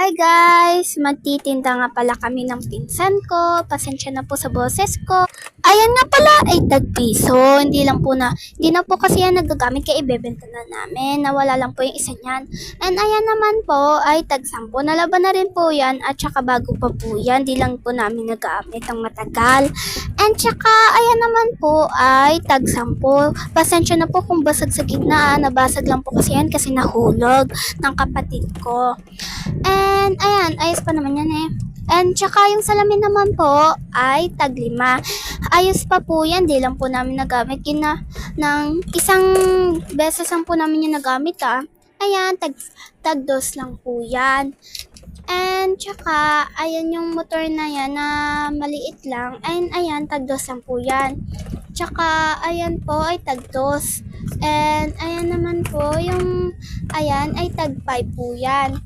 Hi guys! Magtitinda nga pala kami ng pinsan ko. Pasensya na po sa boses ko. Ayan nga pala ay tagpiso. Hindi na po kasi yan nagagamit kaya ibebenta na namin. Nawala lang po yung isa niyan. And ayan naman po ay tag-10. Nalaban na rin po yan at saka bago pa po yan. Di lang po namin nagamit ang matagal. And saka ayan naman po ay tag-10. Pasensya na po kung basag sa gitna. Nabasag lang po kasi yan kasi nahulog ng kapatid ko. And ayan, ayos pa naman yan eh. And tsaka yung salamin naman po ay tag-5. Ayos pa po yan, di lang po namin nagamit. Ng isang beses lang po namin yung nagamit Ayan, tag-2 lang po yan. And tsaka, ayan yung motor na yan na maliit lang. And ayan, tag-2 lang po yan. Tsaka, ayan po ay tag-2. And ayan naman po, ayan ay tag-5 po yan.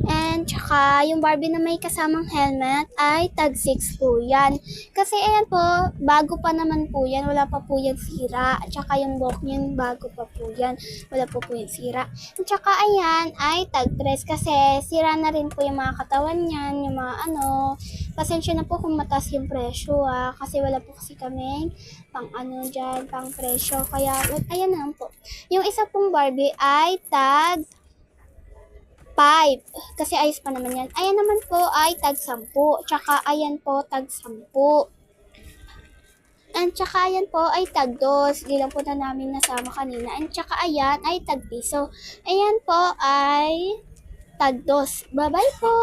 And tsaka, yung Barbie na may kasamang helmet ay tag-6 po yan. Kasi ayan po, bago pa naman po yan, wala pa po yan sira. At tsaka yung buhok niyan, bago pa po yan, wala po po yung sira. At tsaka ayan ay tag-3 kasi sira na rin po yung mga katawan niyan, yung mga pasensya na po kung mataas yung presyo kasi wala po kasi kami pang pang presyo. Kaya, ayan na lang po. Yung isa pong Barbie ay tag 5. Kasi ayos pa naman yan. Ayan naman po ay tag-10. Tsaka ayan po tag-10. And tsaka ayan po ay tag-2. Di lang po na namin nasama kanina. And tsaka ayan ay tag-piso. Ayan po ay tag-2. Bye-bye po!